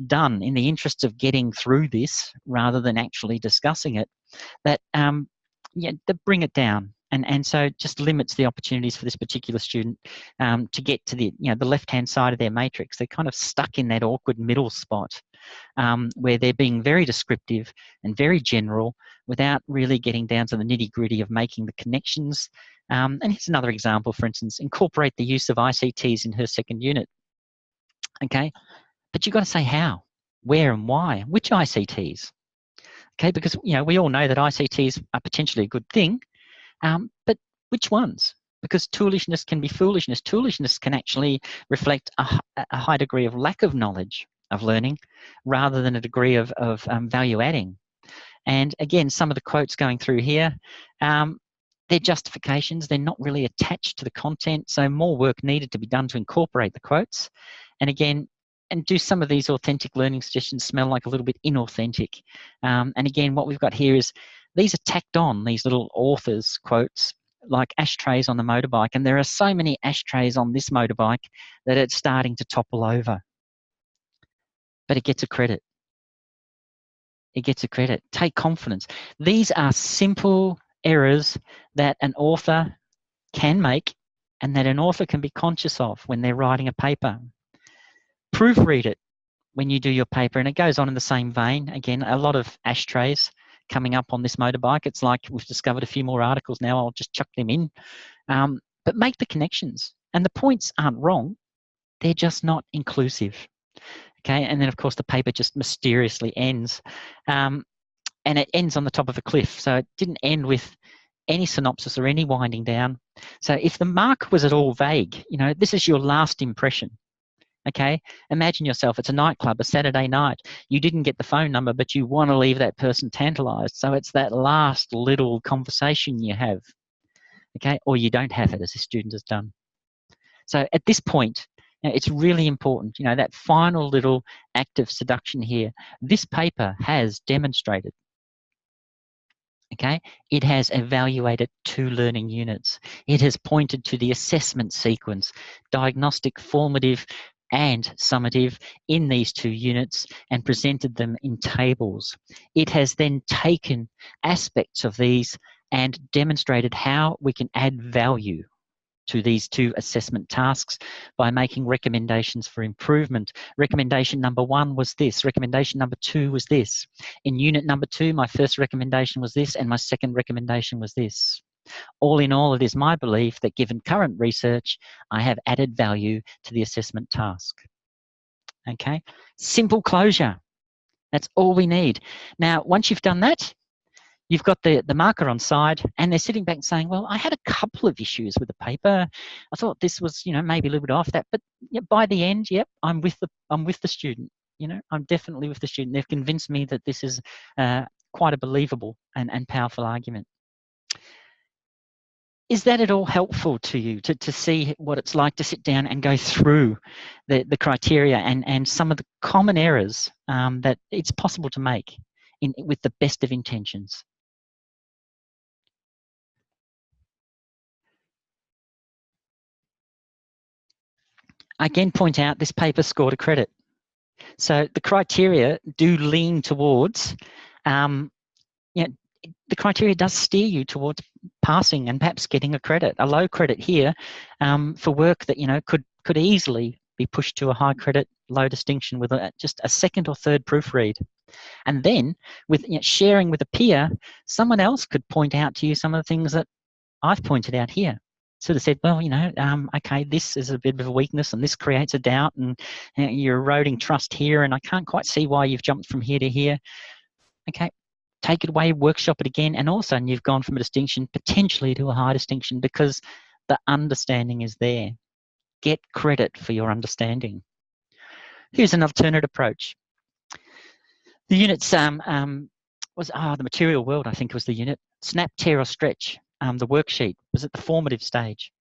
done in the interest of getting through this rather than actually discussing it that bring it down. And so just limits the opportunities for this particular student to get to the left-hand side of their matrix. They're kind of stuck in that awkward middle spot where they're being very descriptive and very general without really getting down to the nitty-gritty of making the connections. And here's another example, for instance: incorporate the use of ICTs in her second unit. Okay, but you've got to say how, where and why, which ICTs. Okay, because we all know that ICTs are potentially a good thing, but which ones? Because toolishness can be foolishness. Toolishness can actually reflect a high degree of lack of knowledge of learning rather than a degree of value adding. And again, some of the quotes going through here, they're justifications. They're not really attached to the content, so more work needed to be done to incorporate the quotes. And again, and do some of these authentic learning suggestions smell like a little bit inauthentic? And again, what we've got here is these are tacked on, these little authors' quotes, like ashtrays on the motorbike, and there are so many ashtrays on this motorbike that it's starting to topple over. But it gets a credit. It gets a credit. Take confidence. These are simple errors that an author can make and that an author can be conscious of when they're writing a paper. Proofread it when you do your paper, and it goes on in the same vein. Again, a lot of ashtrays coming up on this motorbike. It's like we've discovered a few more articles now. I'll just chuck them in. But make the connections. And the points aren't wrong. They're just not inclusive. Okay, and then of course the paper just mysteriously ends. And it ends on the top of a cliff. So it didn't end with any synopsis or any winding down. So if the mark was at all vague, you know, this is your last impression. Okay, imagine yourself, it's a nightclub, a Saturday night. You didn't get the phone number, but you want to leave that person tantalized. So it's that last little conversation you have. Okay, or you don't have it, as this student has done. So at this point, you know, it's really important, you know, that final little act of seduction here. This paper has demonstrated. Okay, it has evaluated 2 learning units. It has pointed to the assessment sequence, diagnostic, formative, and summative in these 2 units and presented them in tables. It has then taken aspects of these and demonstrated how we can add value to these 2 assessment tasks by making recommendations for improvement. Recommendation number 1 was this. Recommendation number 2 was this. In unit number 2, my first recommendation was this, and my second recommendation was this. All in all, it is my belief that given current research, I have added value to the assessment task. Okay, simple closure. That's all we need. Now, once you've done that, you've got the marker on side, and they're sitting back and saying, well, I had a couple of issues with the paper. I thought this was, you know, maybe a little bit off that, but yeah, by the end, yep, I'm with the student. You know, I'm definitely with the student. They've convinced me that this is quite a believable and powerful argument. Is that at all helpful to you to see what it's like to sit down and go through the criteria and some of the common errors that it's possible to make with the best of intentions? I again point out this paper scored a credit. So the criteria do lean towards, you know, the criteria does steer you towards passing and perhaps getting a credit. A low credit here for work that, you know, could easily be pushed to a high credit, low distinction with just a second or third proofread. And then with, you know, sharing with a peer, someone else could point out to you some of the things that I've pointed out here. Sort of said, well, you know, okay, this is a bit of a weakness and this creates a doubt and you're eroding trust here and I can't quite see why you've jumped from here to here. Okay, take it away, workshop it again, and all of a sudden you've gone from a distinction potentially to a high distinction because the understanding is there. Get credit for your understanding. Here's an alternate approach. The units was the material world, I think was the unit. Snap, tear or stretch. The worksheet was at the formative stage.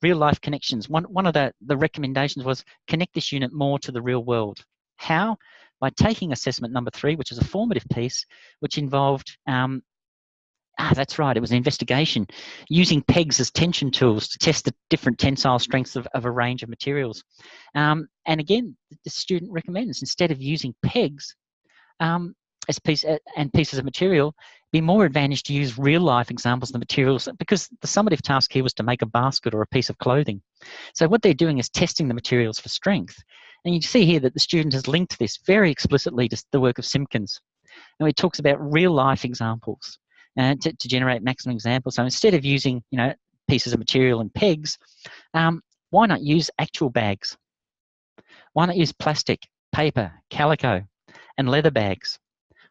Real life connections. One of the recommendations was connect this unit more to the real world. How? By taking assessment number 3, which is a formative piece, which involved, that's right, it was an investigation, using pegs as tension tools to test the different tensile strengths of a range of materials. And again, the student recommends, instead of using pegs as pieces of material, be more advantaged to use real life examples of the materials, because the summative task here was to make a basket or a piece of clothing. So what they're doing is testing the materials for strength. And you see here that the student has linked this very explicitly to the work of Simpkins. And he talks about real life examples to generate maximum examples. So instead of using, you know, pieces of material and pegs, why not use actual bags? Why not use plastic, paper, calico, and leather bags?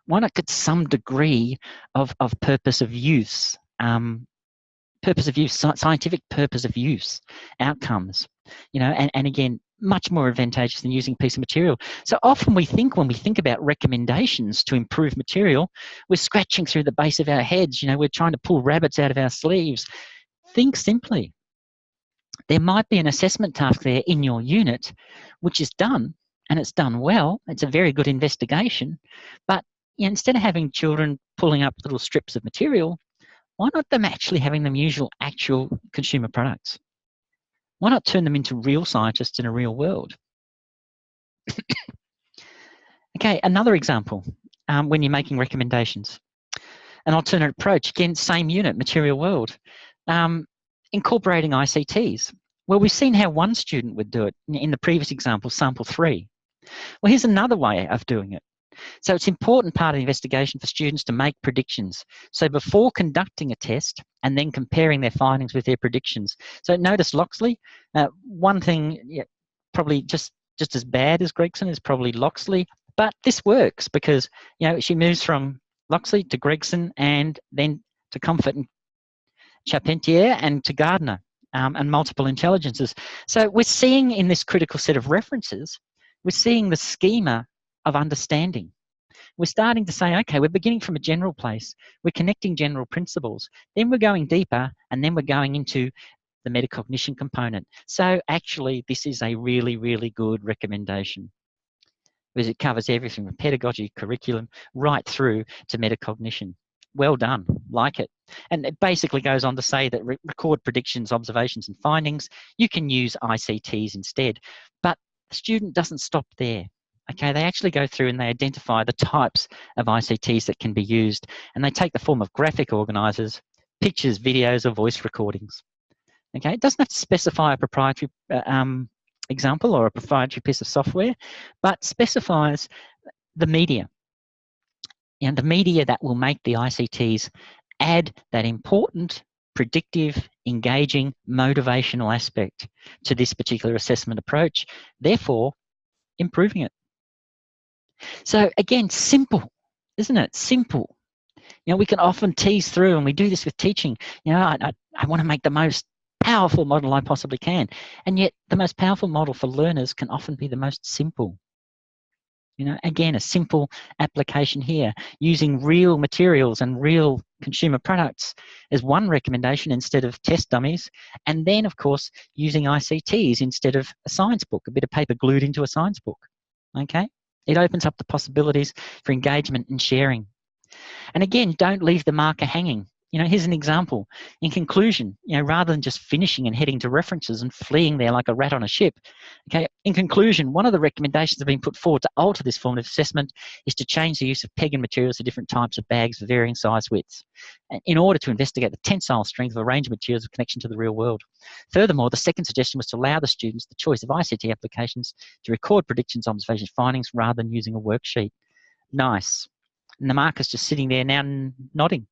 Why not get some degree of purpose of use, scientific purpose of use outcomes, you know, and again, much more advantageous than using a piece of material. So often we think, when we think about recommendations to improve material, we're scratching through the base of our heads, you know, we're trying to pull rabbits out of our sleeves. Think simply. There might be an assessment task there in your unit which is done, and it's done well. It's a very good investigation, but you know, instead of having children pulling up little strips of material, Why not them actually having them use actual consumer products? Why not turn them into real scientists in a real world? Okay, another example, when you're making recommendations. An alternate approach, again, same unit, material world. Incorporating ICTs. Well, we've seen how one student would do it in the previous example, sample 3. Well, here's another way of doing it. So it's an important part of the investigation for students to make predictions. So before conducting a test and then comparing their findings with their predictions. So notice Loxley, one thing probably just as bad as Gregson is probably Loxley, but this works because she moves from Loxley to Gregson and then to Comfort and Charpentier and to Gardner and multiple intelligences. So we're seeing in this critical set of references, we're seeing the schema of understanding. We're starting to say, okay, we're beginning from a general place. We're connecting general principles. Then we're going deeper, and then we're going into the metacognition component. So actually, this is a really, really good recommendation because it covers everything from pedagogy, curriculum, right through to metacognition. Well done, like it. And it basically goes on to say that record predictions, observations, and findings. You can use ICTs instead, but the student doesn't stop there. Okay, they actually go through and they identify the types of ICTs that can be used, and they take the form of graphic organisers, pictures, videos, or voice recordings. Okay, it doesn't have to specify a proprietary example or a proprietary piece of software, but specifies the media. And the media that will make the ICTs add that important, predictive, engaging, motivational aspect to this particular assessment approach, therefore improving it. So again, simple, isn't it? Simple. We can often tease through, and we do this with teaching. I want to make the most powerful model I possibly can. And yet the most powerful model for learners can often be the most simple. Again, a simple application here, using real materials and real consumer products as one recommendation instead of test dummies. And then, of course, using ICTs instead of a science book, a bit of paper glued into a science book. Okay? It opens up the possibilities for engagement and sharing. And again, don't leave the marker hanging. Here's an example. In conclusion, rather than just finishing and heading to references and fleeing there like a rat on a ship, okay, in conclusion, one of the recommendations that have been put forward to alter this formative assessment is to change the use of pegging materials to different types of bags of varying size widths in order to investigate the tensile strength of a range of materials of connection to the real world. Furthermore, the second suggestion was to allow the students the choice of ICT applications to record predictions, observations, findings, rather than using a worksheet. Nice. And the marker's just sitting there now nodding,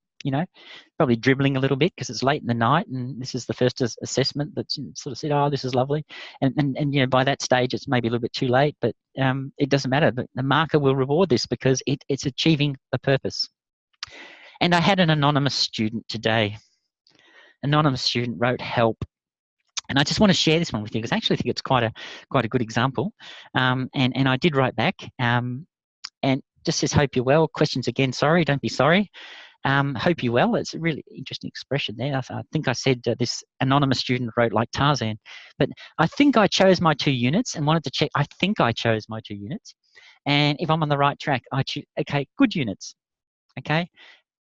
probably dribbling a little bit because it's late in the night and this is the first assessment that sort of said, oh, this is lovely. And by that stage, it's maybe a little bit too late, but it doesn't matter. But the marker will reward this because it's achieving the purpose. And I had an anonymous student today. Anonymous student wrote help. And I just want to share this one with you because I actually think it's quite a good example. And I did write back and just says, hope you're well. Questions again, sorry, don't be sorry. Hope you're well. It's a really interesting expression there. I think I said this anonymous student wrote like Tarzan. But I think I chose my 2 units and wanted to check. I think I chose my 2 units. And if I'm on the right track, I choose, okay, good units. Okay.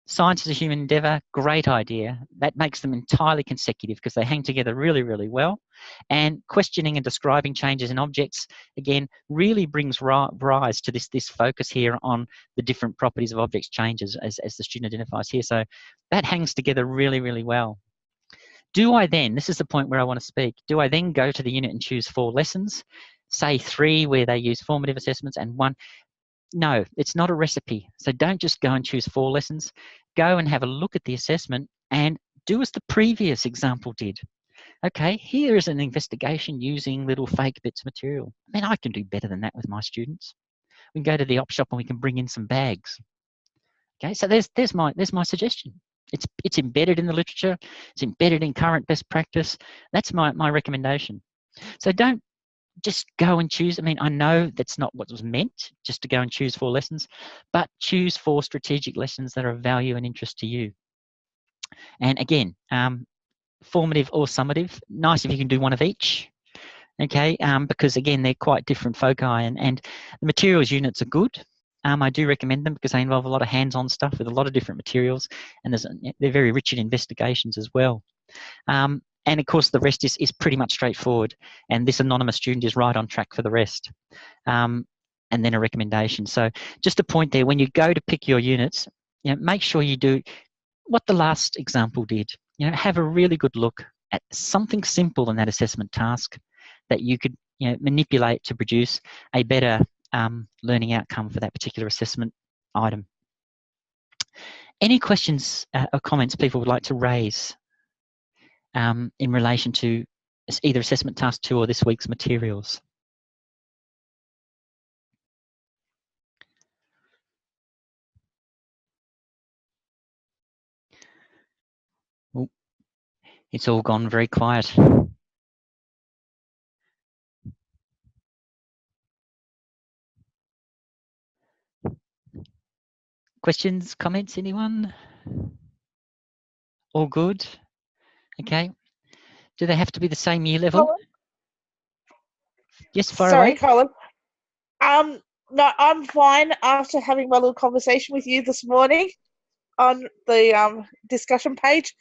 Science is a human endeavour, great idea. That makes them entirely consecutive because they hang together really, really well. And questioning and describing changes in objects, again, really brings rise to this focus here on the different properties of objects changes as the student identifies here. So that hangs together really, really well. Do I then, this is the point where I want to speak, do I then go to the unit and choose 4 lessons, say 3 where they use formative assessments and 1? No, it's not a recipe. So don't just go and choose 4 lessons. Go and have a look at the assessment and do as the previous example did. Okay, here is an investigation using little fake bits of material. I mean, I can do better than that with my students. We can go to the op shop and we can bring in some bags. Okay, so there's my suggestion. It's embedded in the literature. It's embedded in current best practice. That's my recommendation. So don't just go and choose. I mean, I know that's not what was meant, just to go and choose 4 lessons, but choose 4 strategic lessons that are of value and interest to you. And again, formative or summative, nice if you can do 1 of each, okay, because again, they're quite different foci and the materials units are good, I do recommend them because they involve a lot of hands-on stuff with a lot of different materials, and they're very rich in investigations as well. And of course, the rest is pretty much straightforward, and this anonymous student is right on track for the rest. And then a recommendation. So just a point there, when you go to pick your units, make sure you do what the last example did. Have a really good look at something simple in that assessment task that you could manipulate to produce a better learning outcome for that particular assessment item. Any questions or comments people would like to raise in relation to either assessment task 2 or this week's materials? Oh, it's all gone very quiet. Questions, comments, anyone? All good? Okay. Do they have to be the same year level? Colin? Yes, far Sorry, away. Colin. No, I'm fine after having my little conversation with you this morning on the discussion page.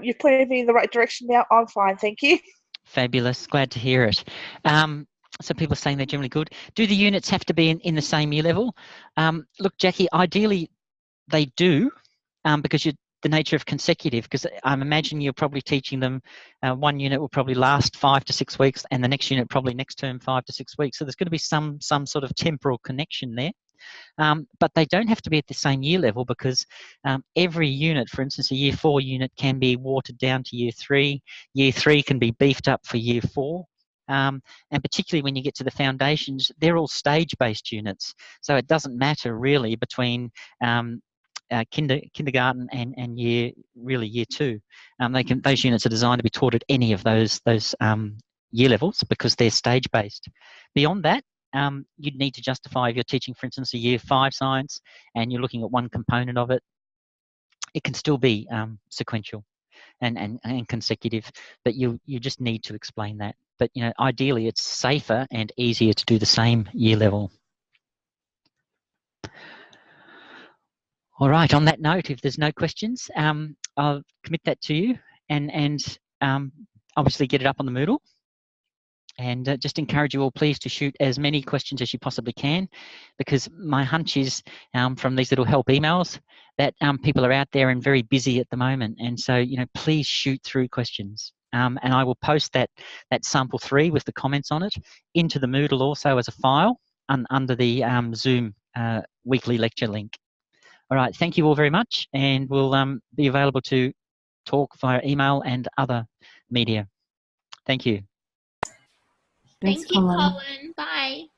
You've pointed me in the right direction now. I'm fine, thank you. Fabulous. Glad to hear it. So people are saying they're generally good. Do the units have to be in the same year level? Look, Jackie, ideally they do, because the nature of consecutive, because I'm imagining you're probably teaching them one unit will probably last 5 to 6 weeks, and the next unit probably next term 5 to 6 weeks. So there's going to be some sort of temporal connection there. But they don't have to be at the same year level, because every unit, for instance, a year 4 unit can be watered down to year 3. Year 3 can be beefed up for year 4. And particularly when you get to the foundations, they're all stage-based units. So it doesn't matter really between kindergarten and year 2. Those units are designed to be taught at any of those year levels because they're stage-based. Beyond that, you'd need to justify if you're teaching, for instance, a year 5 science and you're looking at one component of it. It can still be sequential and consecutive, but you just need to explain that. But ideally, it's safer and easier to do the same year level. All right. On that note, if there's no questions, I'll commit that to you and obviously get it up on the Moodle. And just encourage you all, please, to shoot as many questions as you possibly can, because my hunch is from these little help emails that people are out there and very busy at the moment. And so, please shoot through questions. And I will post that sample 3 with the comments on it into the Moodle also as a file under the Zoom weekly lecture link. All right. Thank you all very much. And we'll be available to talk via email and other media. Thank you. Thanks, Thank you, Colin. Colin. Bye.